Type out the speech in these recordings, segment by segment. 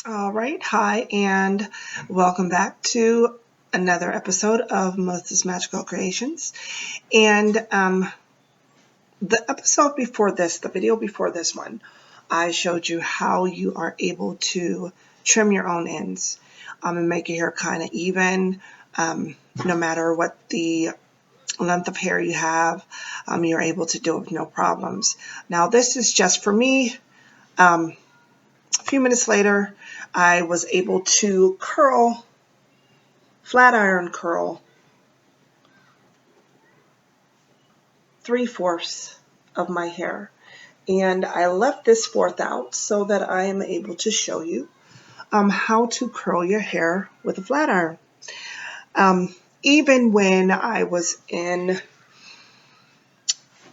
All right, hi, and welcome back to another episode of Melissa's Magical Creations. And the episode before this, the video before this one, I showed you how you are able to trim your own ends and make your hair kind of even, no matter what the length of hair you have. You're able to do it with no problems. Now, this is just for me. A few minutes later, I was able to flat iron curl 3/4 of my hair. And I left this fourth out so that I am able to show you how to curl your hair with a flat iron. Even when I was in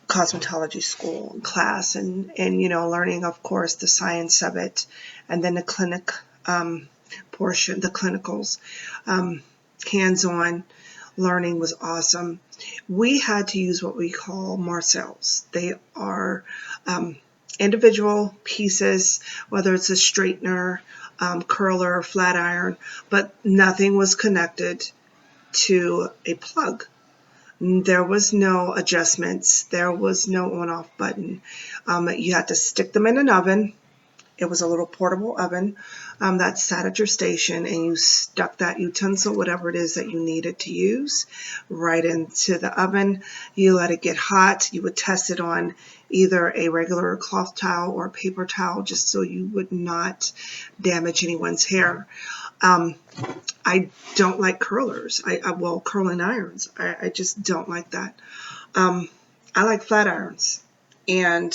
cosmetology school class and learning, of course, the science of it, and then the clinic portion, the clinicals, hands-on learning was awesome. We had to use what we call marcels. They are individual pieces, whether it's a straightener, curler, flat iron, but nothing was connected to a plug. There was no adjustments. There was no on-off button. You had to stick them in an oven. It was a little portable oven that sat at your station, and you stuck that utensil, whatever it is that you needed to use, right into the oven. You let it get hot. You would test it on either a regular cloth towel or a paper towel, just so you would not damage anyone's hair. I don't like curlers. Well, curling irons. I just don't like that. I like flat irons, and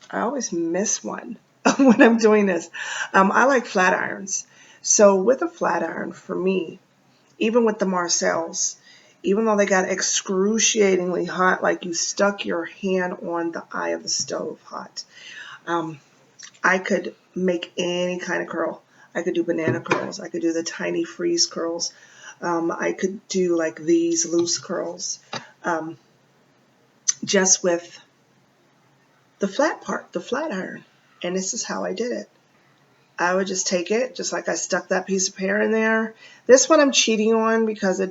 I always miss one when I'm doing this. I like flat irons. So with a flat iron, for me, even with the marcels, even though they got excruciatingly hot, like you stuck your hand on the eye of the stove hot, I could make any kind of curl. I could do banana curls. I could do the tiny freeze curls. I could do like these loose curls just with the flat part, the flat iron. And this is how I did it. I would just take it, just like I stuck that piece of hair in there. This one I'm cheating on because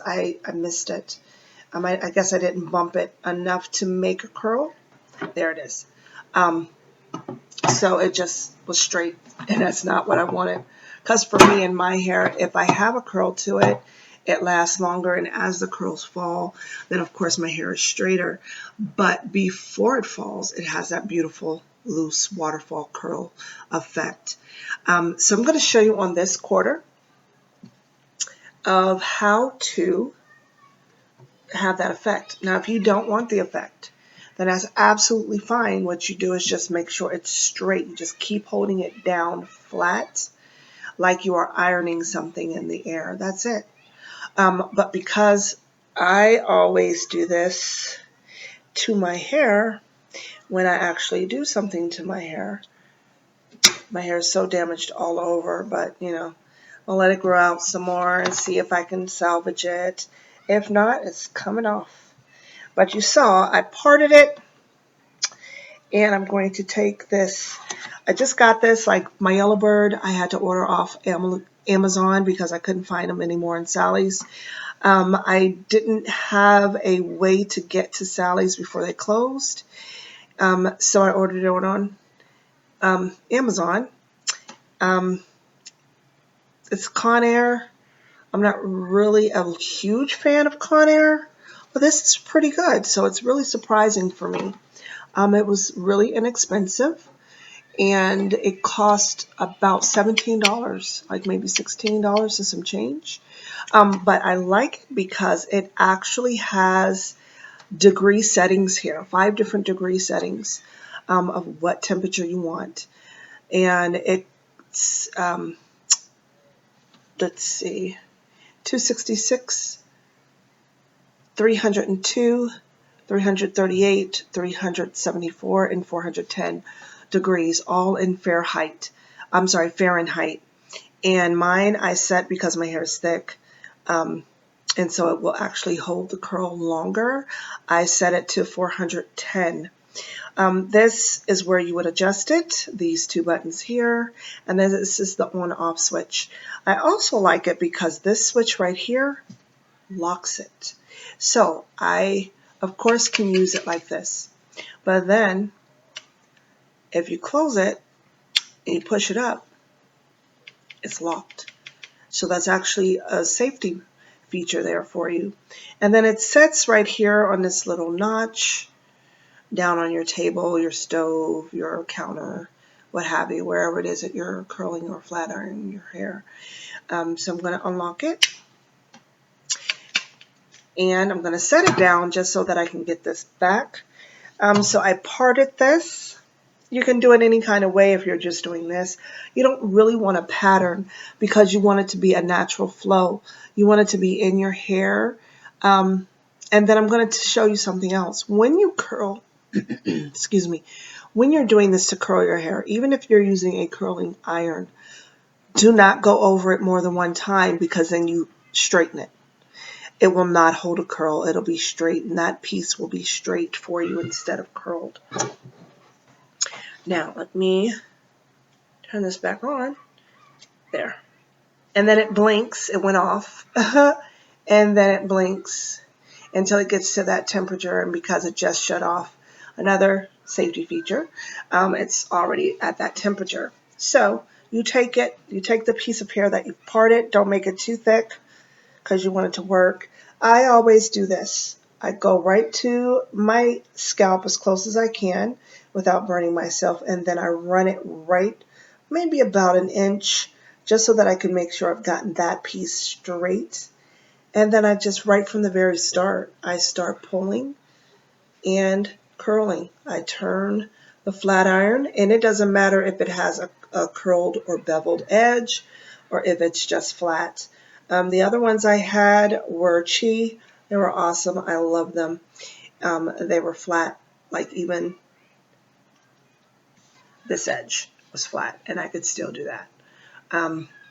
I missed it. I guess I didn't bump it enough to make a curl. There it is. So it just was straight, and that's not what I wanted. Because for me and my hair, if I have a curl to it, it lasts longer, and as the curls fall, then of course my hair is straighter. But before it falls, it has that beautiful loose waterfall curl effect. So I'm going to show you on this quarter of how to have that effect. Now, if you don't want the effect, then that's absolutely fine. What you do is just make sure it's straight. You just keep holding it down flat like you are ironing something in the air. That's it. But because I always do this to my hair, when I actually do something to my hair is so damaged all over, but I'll let it grow out some more and see if I can salvage it. If not, it's coming off. But you saw I parted it, and I'm going to take this. I just got this, like my yellow bird, I had to order off Amazon because I couldn't find them anymore in Sally's. I didn't have a way to get to Sally's before they closed, so I ordered it on Amazon. It's Conair. I'm not really a huge fan of Conair, but this is pretty good, so it's really surprising for me. It was really inexpensive, and it cost about $17, like maybe $16 and some change. But I like it because it actually has degree settings here, 5 different degree settings of what temperature you want. And it's, let's see, 266, 302, 338, 374, and 410 degrees, all in Fahrenheit. And mine I set, because my hair is thick, and so it will actually hold the curl longer, I set it to 410. This is where you would adjust it, these two buttons here, and then this is the on-off switch. I also like it because this switch right here locks it. So I, of course, can use it like this. But then, if you close it and you push it up, it's locked. So that's actually a safety feature there for you. And then it sets right here on this little notch down on your table, your stove, your counter, what have you, wherever it is that you're curling or flat ironing your hair. So I'm going to unlock it. And I'm going to set it down just so that I can get this back. So I parted this. You can do it any kind of way if you're just doing this. You don't really want a pattern because you want it to be a natural flow. You want it to be in your hair. And then I'm going to show you something else. When you curl, excuse me, when you're doing this to curl your hair, even if you're using a curling iron, do not go over it more than one time because then you straighten it. It will not hold a curl. It'll be straight, and that piece will be straight for you instead of curled. Now, let me turn this back on. There. And then it blinks. It went off. And then it blinks until it gets to that temperature, and because it just shut off, another safety feature, it's already at that temperature. So you take it, you take the piece of hair that you've parted, don't make it too thick because you want it to work. I always do this. I go right to my scalp as close as I can without burning myself, and then I run it right, maybe about an inch, just so that I can make sure I've gotten that piece straight. And then I just, right from the very start, I start pulling and curling. I turn the flat iron, and it doesn't matter if it has a curled or beveled edge or if it's just flat. The other ones I had were Chi. They were awesome. I love them. They were flat, like even this edge was flat, and I could still do that.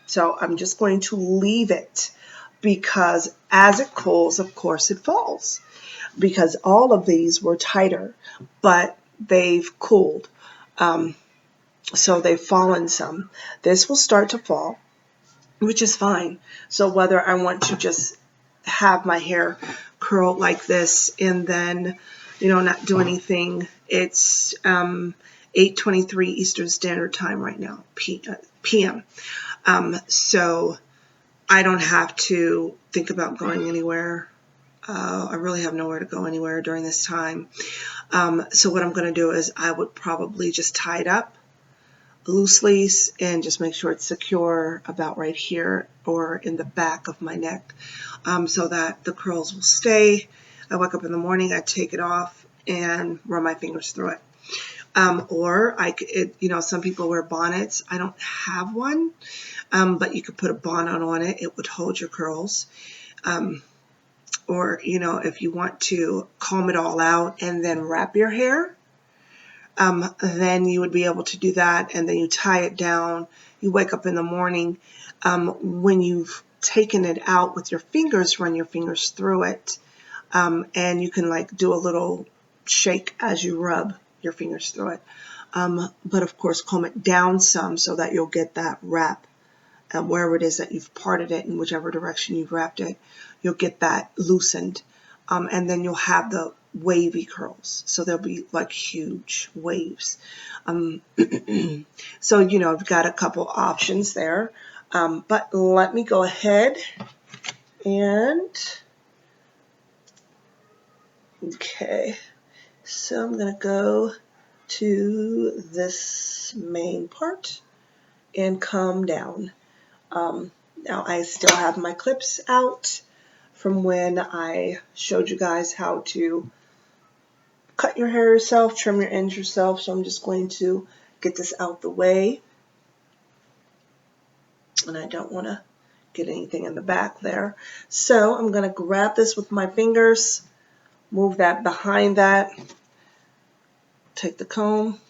So I'm just going to leave it because as it cools, of course, it falls. Because all of these were tighter, but they've cooled. So they've fallen some. This will start to fall, which is fine. So whether I want to just have my hair curl like this and then, not do anything, it's 8:23 Eastern Standard Time right now, p.m. So I don't have to think about going anywhere. I really have nowhere to go anywhere during this time. So what I'm going to do is I would probably just tie it up loosely and just make sure it's secure about right here or in the back of my neck, so that the curls will stay. I wake up in the morning, I take it off and run my fingers through it. Or I could, some people wear bonnets. I don't have one, but you could put a bonnet on it. It would hold your curls. Or, if you want to comb it all out and then wrap your hair, then you would be able to do that, and then you tie it down. You wake up in the morning. When you've taken it out with your fingers, run your fingers through it, and you can do a little shake as you rub your fingers through it. But of course, comb it down some so that you'll get that wrap. Wherever it is that you've parted it, in whichever direction you've wrapped it, you'll get that loosened. And then you'll have the wavy curls. So they'll be like huge waves. So, I've got a couple options there. But let me go ahead and, okay. So I'm going to go to this main part and come down. Now I still have my clips out from when I showed you guys how to cut your hair yourself, trim your ends yourself. So I'm just going to get this out the way. And I don't want to get anything in the back there. So I'm going to grab this with my fingers, move that behind that, take the comb,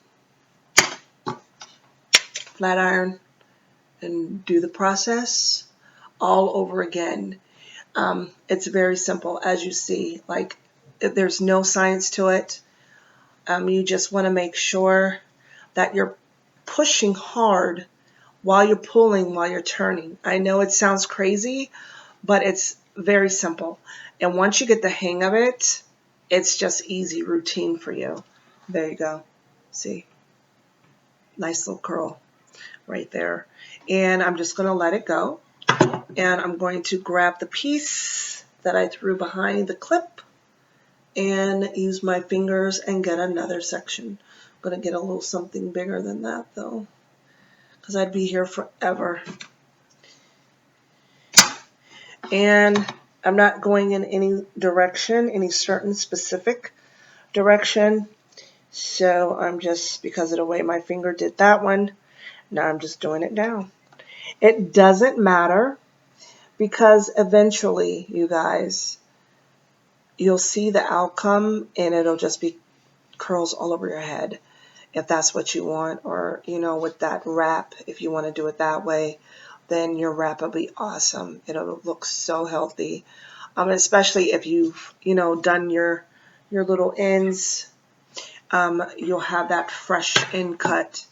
flat iron, and do the process all over again. It's very simple, as you see. There's no science to it. You just want to make sure that you're pushing hard while you're pulling, while you're turning. I know it sounds crazy, but it's very simple. And once you get the hang of it, it's just easy routine for you. There you go. See? Nice little curl right there. And I'm just going to let it go. And I'm going to grab the piece that I threw behind the clip and use my fingers and get another section. I'm going to get a little something bigger than that though, because I'd be here forever. And I'm not going in any direction, any certain specific direction. So I'm just, because of the way my finger did that one, now I'm just doing it down. It doesn't matter, because eventually, you guys, you'll see the outcome and it'll just be curls all over your head, if that's what you want. Or, you know, with that wrap, if you want to do it that way, then your wrap will be awesome. It'll look so healthy. Especially if you've, you know, done your little ends, you'll have that fresh end cut,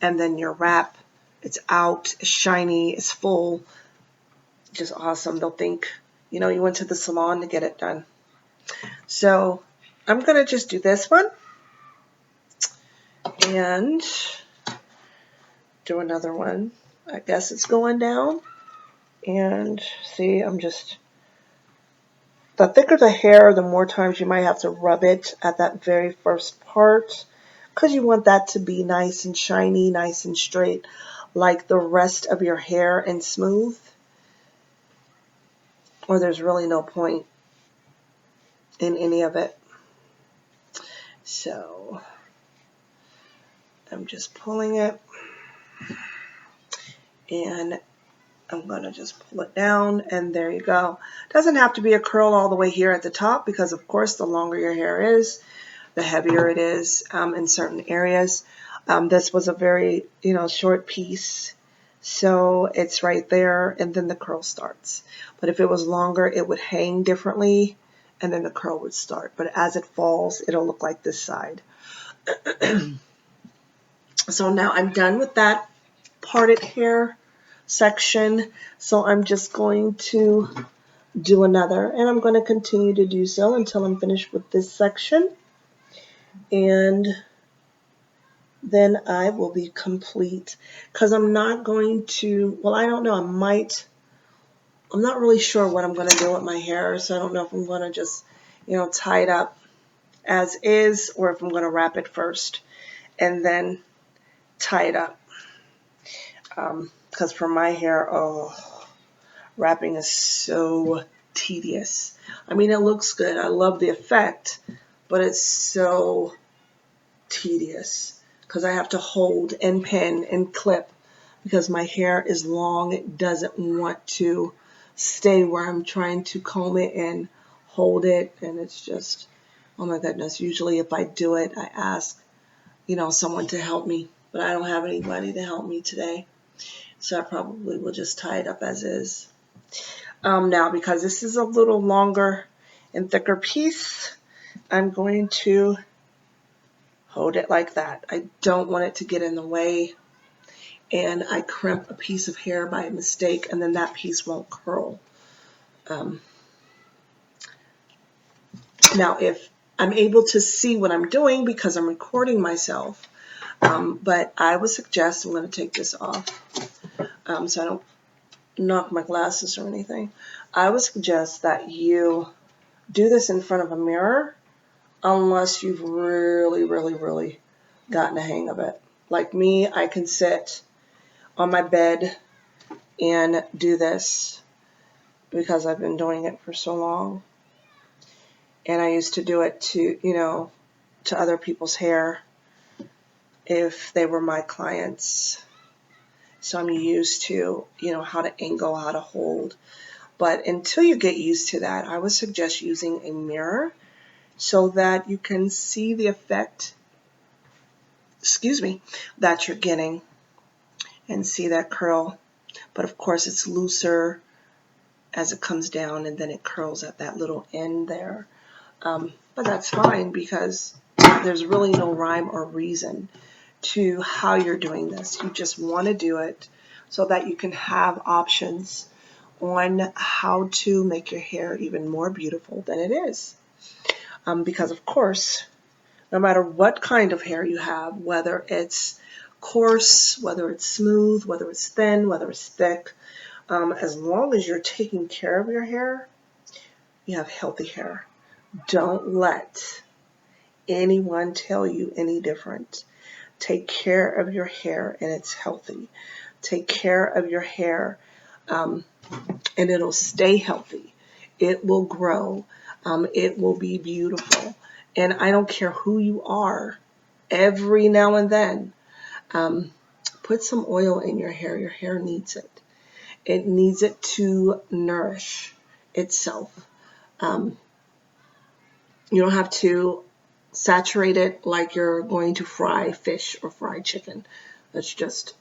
and then your wrap, it's out, it's shiny, it's full, just awesome. They'll think, you know, you went to the salon to get it done. So I'm going to just do this one and do another one. I guess it's going down. And see, I'm just, the thicker the hair, the more times you might have to rub it at that very first part, because you want that to be nice and shiny, nice and straight, like the rest of your hair, and smooth, or there's really no point in any of it. So I'm just pulling it, and I'm going to just pull it down, and there you go. Doesn't have to be a curl all the way here at the top, because of course the longer your hair is, the heavier it is in certain areas. This was a very, you know, short piece, so it's right there, and then the curl starts. But if it was longer, it would hang differently, and then the curl would start. But as it falls, it'll look like this side. So now I'm done with that parted hair section, so I'm just going to do another, and I'm going to continue to do so until I'm finished with this section, and then I will be complete. Because I'm not going to, well, I don't know, I'm not really sure what I'm going to do with my hair, so I don't know if I'm going to just, you know, tie it up as is, or if I'm going to wrap it first and then tie it up. Because for my hair, oh, wrapping is so tedious. I mean, it looks good. I love the effect, but it's so tedious because I have to hold and pin and clip, because my hair is long. It doesn't want to stay where I'm trying to comb it and hold it, and it's just, oh my goodness. Usually if I do it, I ask, you know, someone to help me, but I don't have anybody to help me today, so I probably will just tie it up as is. Now, because this is a little longer and thicker piece, I'm going to hold it like that. I don't want it to get in the way, and I crimp a piece of hair by mistake, and then that piece won't curl. Now, if I'm able to see what I'm doing because I'm recording myself, but I would suggest, I'm going to take this off so I don't knock my glasses or anything. I would suggest that you do this in front of a mirror, unless you've really, really, really gotten a hang of it. Like me, I can sit on my bed and do this because I've been doing it for so long. And I used to do it to, you know, to other people's hair if they were my clients. So I'm used to, you know, how to angle, how to hold. But until you get used to that, I would suggest using a mirror so that you can see the effect, that you're getting, and see that curl. But of course it's looser as it comes down, and then it curls at that little end there. But that's fine, because There's really no rhyme or reason to how you're doing this. You just want to do it so that you can have options on how to make your hair even more beautiful than it is. Because of course, no matter what kind of hair you have, whether it's coarse, whether it's smooth, whether it's thin, whether it's thick, as long as you're taking care of your hair, you have healthy hair. Don't let anyone tell you any different. Take care of your hair and it's healthy. Take care of your hair and it'll stay healthy. It will grow. It will be beautiful. And I don't care who you are, every now and then, put some oil in your hair. Your hair needs it. It needs it to nourish itself. You don't have to saturate it like you're going to fry fish or fry chicken. That's just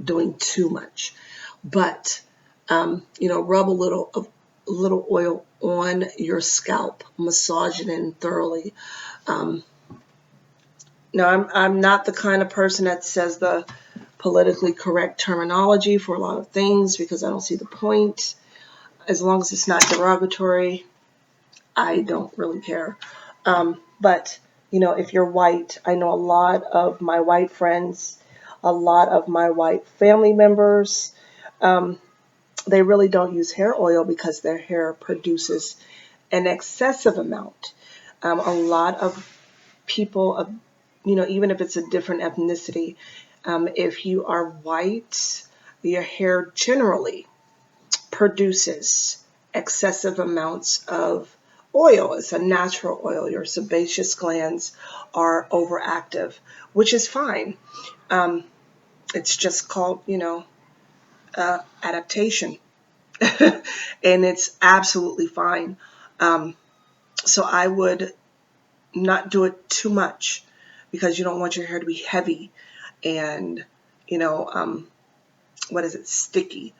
doing too much. But, rub a little oil on your scalp, massage it in thoroughly. Now, I'm not the kind of person that says the politically correct terminology for a lot of things because I don't see the point. As long as it's not derogatory, I don't really care. But, if you're white, I know a lot of my white friends, a lot of my white family members, they really don't use hair oil because their hair produces an excessive amount. A lot of people, even if it's a different ethnicity, if you are white, your hair generally produces excessive amounts of oil. It's a natural oil. Your sebaceous glands are overactive, which is fine. It's just called, adaptation. And it's absolutely fine. So I would not do it too much because you don't want your hair to be heavy and, sticky.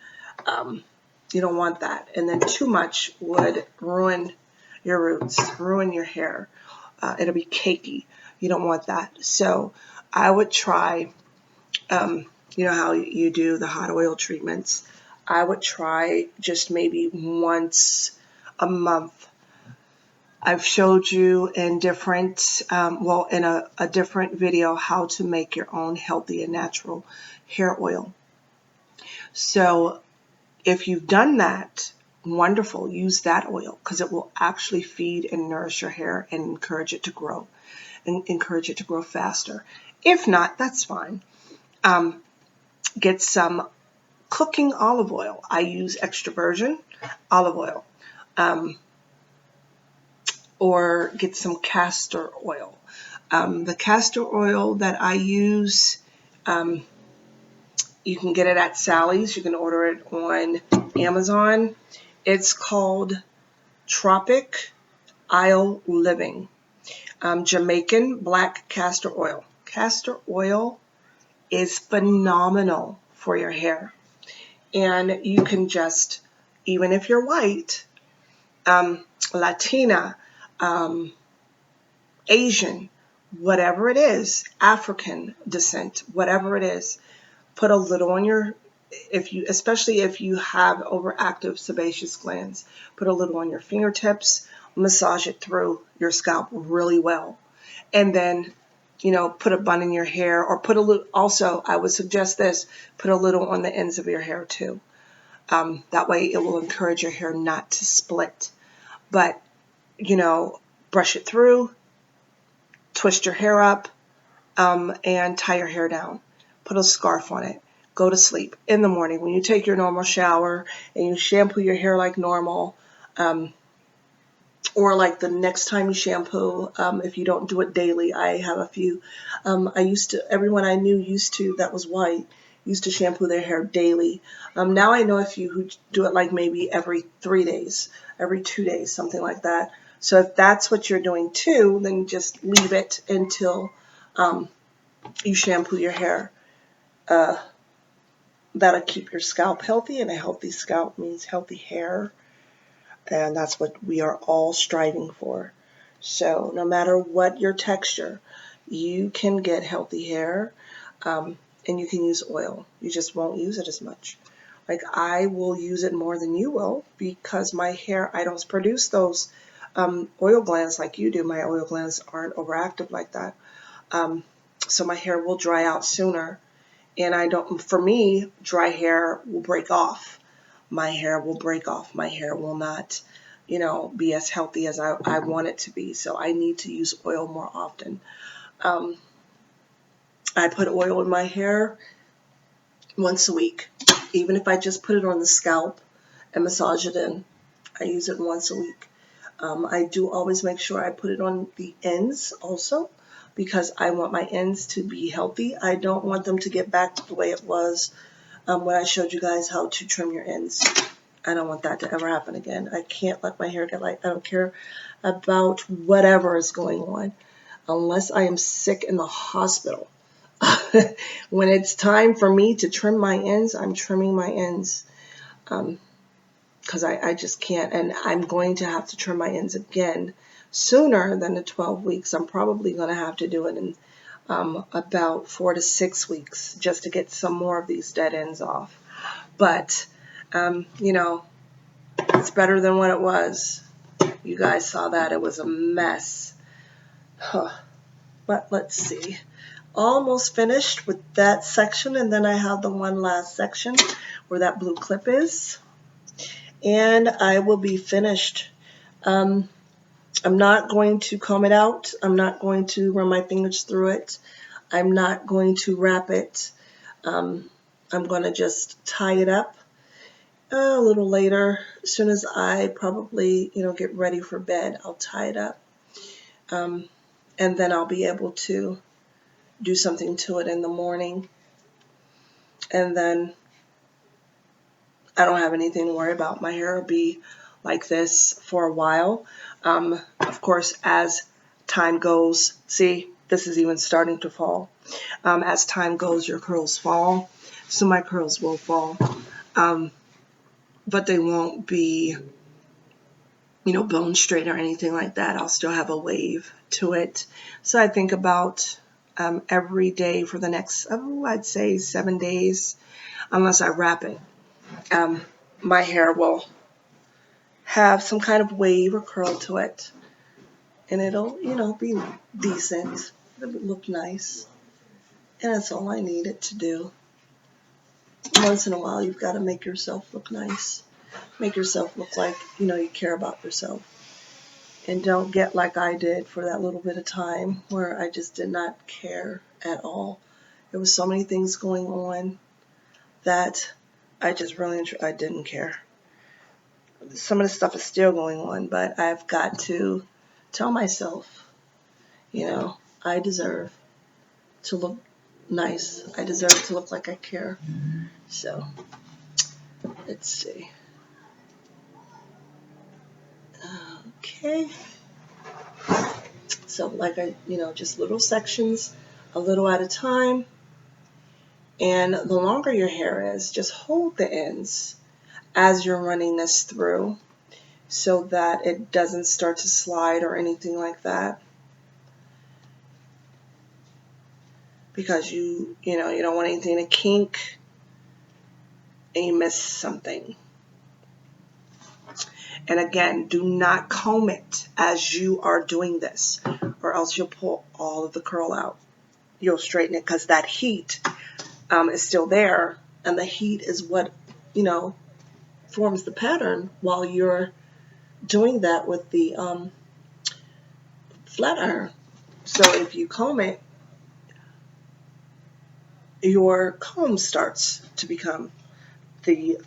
You don't want that. And then too much would ruin your roots, ruin your hair. It'll be cakey. You don't want that. So I would try, how you do the hot oil treatments. I would try just maybe once a month. I've showed you in different, in a different video how to make your own healthy and natural hair oil. So if you've done that, wonderful, use that oil because it will actually feed and nourish your hair and encourage it to grow faster. If not, that's fine. Get some cooking olive oil. I use extra virgin olive oil. Or get some castor oil. The castor oil that I use, you can get it at Sally's. You can order it on Amazon. It's called Tropic Isle Living. Jamaican black castor oil. Castor oil is phenomenal for your hair. And you can just, even if you're white, Latina, Asian, whatever it is, African descent, whatever it is, put a little on your, especially if you have overactive sebaceous glands, put a little on your fingertips, massage it through your scalp really well. And then, put a bun in your hair or put a little, also, I would suggest this, put a little on the ends of your hair too. That way it will encourage your hair not to split. But, brush it through, twist your hair up, and tie your hair down. Put a scarf on it. Go to sleep. In the morning, when you take your normal shower and you shampoo your hair like normal, or like the next time you shampoo, if you don't do it daily. I have a few. Everyone I knew that was white, used to shampoo their hair daily. Now I know a few who do it like maybe every 3 days, every 2 days, something like that. So if that's what you're doing too, then just leave it until you shampoo your hair. That'll keep your scalp healthy, and a healthy scalp means healthy hair. And that's what we are all striving for. So no matter what your texture, you can get healthy hair, and you can use oil. You just won't use it as much. Like I will use it more than you will because my hair, I don't produce those oil glands like you do. My oil glands aren't overactive like that. Um, so my hair will dry out sooner. And I don't, for me, dry hair will break off. My hair will break off. My hair will not, be as healthy as I want it to be. So I need to use oil more often. Um, I put oil in my hair once a week. Even if I just put it on the scalp and massage it in, I use it once a week. I do always make sure I put it on the ends also because I want my ends to be healthy. I don't want them to get back to the way it was when I showed you guys how to trim your ends. I don't want that to ever happen again. I can't let my hair get I don't care about whatever is going on unless I am sick in the hospital. When it's time for me to trim my ends, I'm trimming my ends because I just can't. And I'm going to have to trim my ends again sooner than the 12 weeks. I'm probably going to have to do it in about 4 to 6 weeks just to get some more of these dead ends off. But, it's better than what it was. You guys saw that. It was a mess. Huh. But let's see. Almost finished with that section, and then I have the one last section where that blue clip is. And I will be finished. I'm not going to comb it out. I'm not going to run my fingers through it. I'm not going to wrap it. I'm going to just tie it up a little later. As soon as I probably, get ready for bed, I'll tie it up. And then I'll be able to do something to it in the morning. And then I don't have anything to worry about. My hair will be like this for a while. Of course, as time goes, see, this is even starting to fall. As time goes, your curls fall. So my curls will fall. But they won't be, bone straight or anything like that. I'll still have a wave to it. So I think about every day for the next, I'd say 7 days, unless I wrap it. My hair will have some kind of wave or curl to it. And it'll, be decent. It'll look nice. And that's all I need it to do. Once in a while, you've got to make yourself look nice. Make yourself look like, you care about yourself. And don't get like I did for that little bit of time where I just did not care at all. There was so many things going on that I just really, I didn't care. Some of the stuff is still going on, but I've got to tell myself, I deserve to look nice. I deserve to look like I care. So, let's see. Okay. So, like just little sections, a little at a time. And the longer your hair is, just hold the ends as you're running this through so that it doesn't start to slide or anything like that. Because you don't want anything to kink and you miss something. And again, do not comb it as you are doing this, or else you'll pull all of the curl out. You'll straighten it because that heat is still there, and the heat is what, forms the pattern while you're doing that with the flat iron. So if you comb it, your comb starts to become the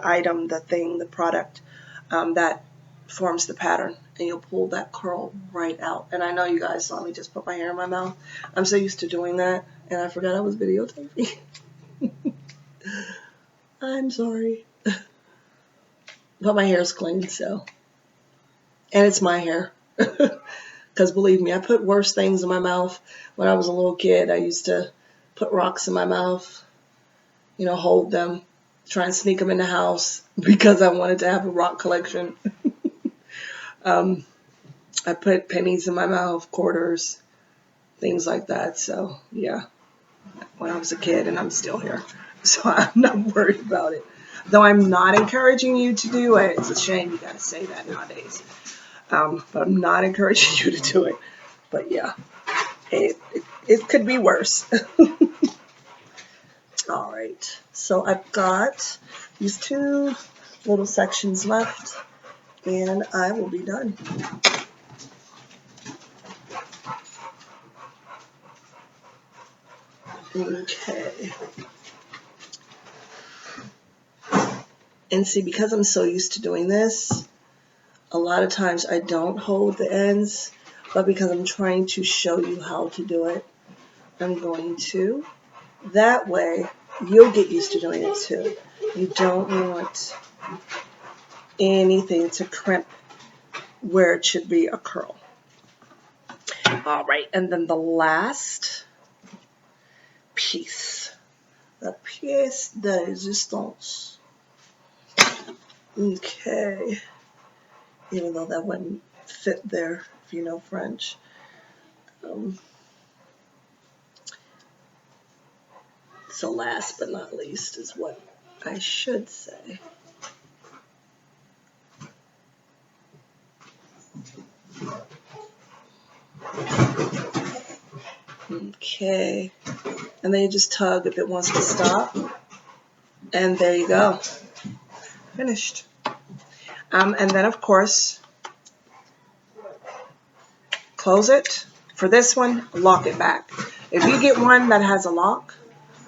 item, the thing, the product that forms the pattern, and you'll pull that curl right out. And I know you guys saw me just put my hair in my mouth. I'm so used to doing that, and I forgot I was videotaping. I'm sorry. But my hair's clean, so. And it's my hair. Because believe me, I put worse things in my mouth. When I was a little kid, I used to put rocks in my mouth, hold them, try and sneak them in the house because I wanted to have a rock collection. I put pennies in my mouth, quarters, things like that. So yeah, when I was a kid, and I'm still here, so I'm not worried about it. Though I'm not encouraging you to do it. It's a shame you gotta say that nowadays. But I'm not encouraging you to do it. But yeah, it could be worse. All right, so I've got these two little sections left, and I will be done. Okay. And see, because I'm so used to doing this, a lot of times I don't hold the ends, but because I'm trying to show you how to do it, I'm going to. That way, you'll get used to doing it too. You don't want anything to crimp where it should be a curl. All right, and then the last piece, the pièce de résistance. Okay, even though that wouldn't fit there if you know French. So last but not least is what I should say. Okay, and then you just tug if it wants to stop, and there you go, finished. And then of course, close it. For this one, lock it back. If you get one that has a lock,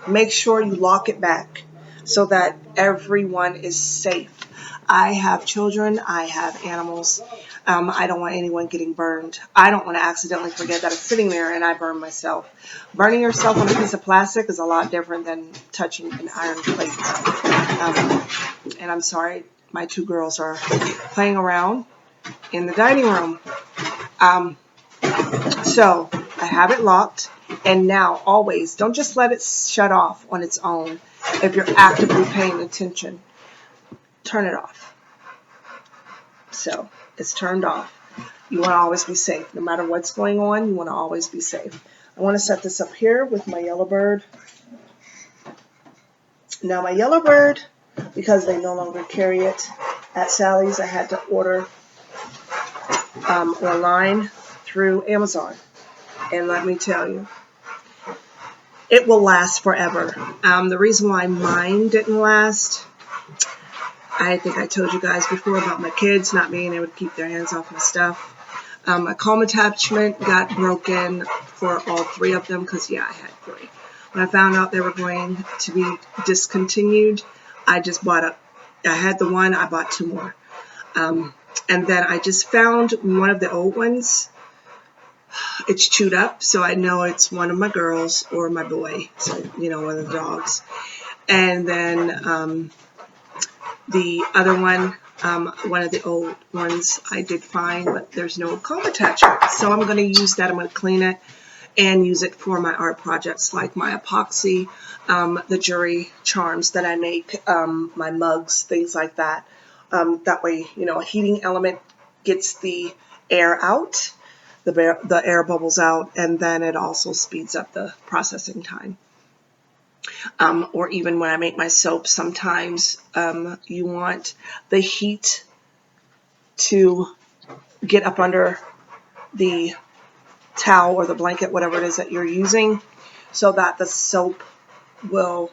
make sure you lock it back so that everyone is safe. I have children, I have animals. I don't want anyone getting burned. I don't want to accidentally forget that it's sitting there and I burn myself. Burning yourself on a piece of plastic is a lot different than touching an iron plate. And I'm sorry, my two girls are playing around in the dining room. So I have it locked, and now always don't just let it shut off on its own. If you're actively paying attention, turn it off. So it's turned off. You want to always be safe. No matter what's going on, you want to always be safe. I want to set this up here with my yellow bird. Now my yellow bird, because they no longer carry it at Sally's, I had to order online through Amazon. And let me tell you, it will last forever. The reason why mine didn't last, I think I told you guys before about my kids not being able to keep their hands off my stuff. My comb attachment got broken for all three of them because, yeah, I had three. When I found out they were going to be discontinued, I just bought I had the one, I bought two more. And then I just found one of the old ones. It's chewed up, so I know it's one of my girls or my boy, so, you know, one of the dogs. And then the other one, one of the old ones I did find, but there's no comb attachment. So I'm going to use that. I'm going to clean it and use it for my art projects like my epoxy, the jewelry charms that I make, my mugs, things like that. That way, you know, a heating element gets the air out. The air bubbles out, and then it also speeds up the processing time. Or even when I make my soap, sometimes you want the heat to get up under the towel or the blanket, whatever it is that you're using, so that the soap will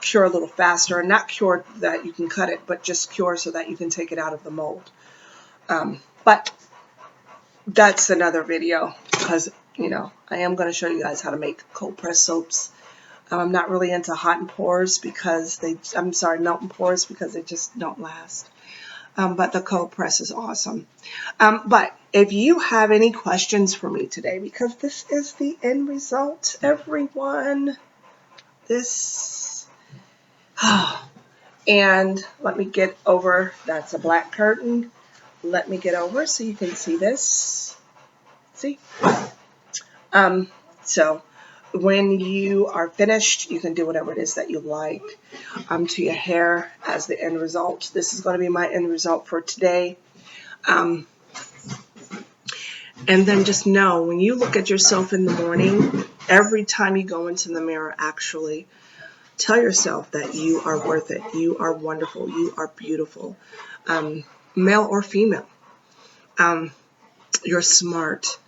cure a little faster. And not cure that you can cut it, but just cure so that you can take it out of the mold. But that's another video, because, you know, I am going to show you guys how to make cold press soaps. I'm not really into hot and pours because melt and pours because they just don't last. But the cold press is awesome. But if you have any questions for me today, because this is the end result, everyone, and let me get over, that's a black curtain. Let me get over so you can see this. See? So when you are finished, you can do whatever it is that you like to your hair as the end result. This is going to be my end result for today. And then just know when you look at yourself in the morning, every time you go into the mirror, actually tell yourself that you are worth it. You are wonderful. You are beautiful, male or female. You're smart.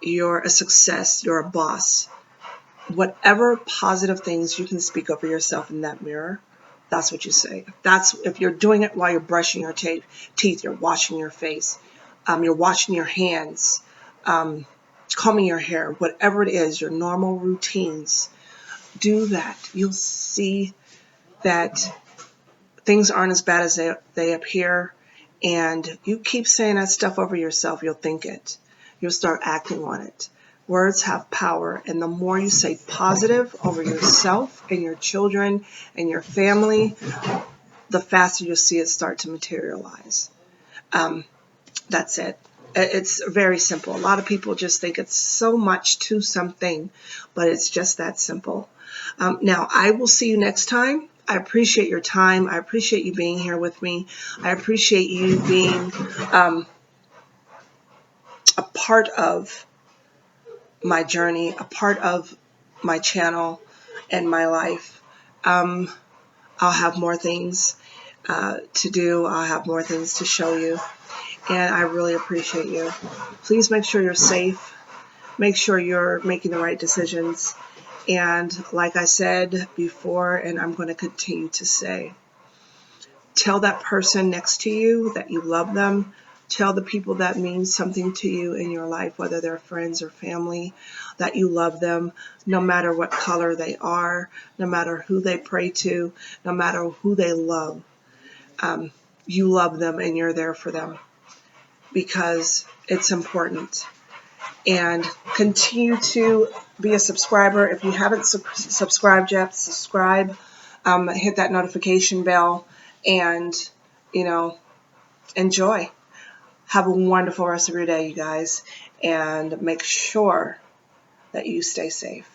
You're a success. You're a boss. Whatever positive things you can speak over yourself in that mirror, that's what you say. If you're doing it while you're brushing your teeth, you're washing your face, you're washing your hands, combing your hair, whatever it is, your normal routines, do that. You'll see that things aren't as bad as they appear. And you keep saying that stuff over yourself, you'll think it. You'll start acting on it. Words have power, and the more you say positive over yourself and your children and your family, the faster you'll see it start to materialize. That's it. It's very simple. A lot of people just think it's so much to something, but it's just that simple. Now, I will see you next time. I appreciate your time. I appreciate you being here with me. I appreciate you being a part of my journey, a part of my channel and my life. I'll have more things to do. I'll have more things to show you. And I really appreciate you. Please make sure you're safe. Make sure you're making the right decisions. And like I said before, and I'm going to continue to say, tell that person next to you that you love them. Tell the people that mean something to you in your life, whether they're friends or family, that you love them, no matter what color they are, no matter who they pray to, no matter who they love. You love them and you're there for them because it's important. And continue to be a subscriber. If you haven't subscribed yet, subscribe, hit that notification bell, and, enjoy. Have a wonderful rest of your day, you guys, and make sure that you stay safe.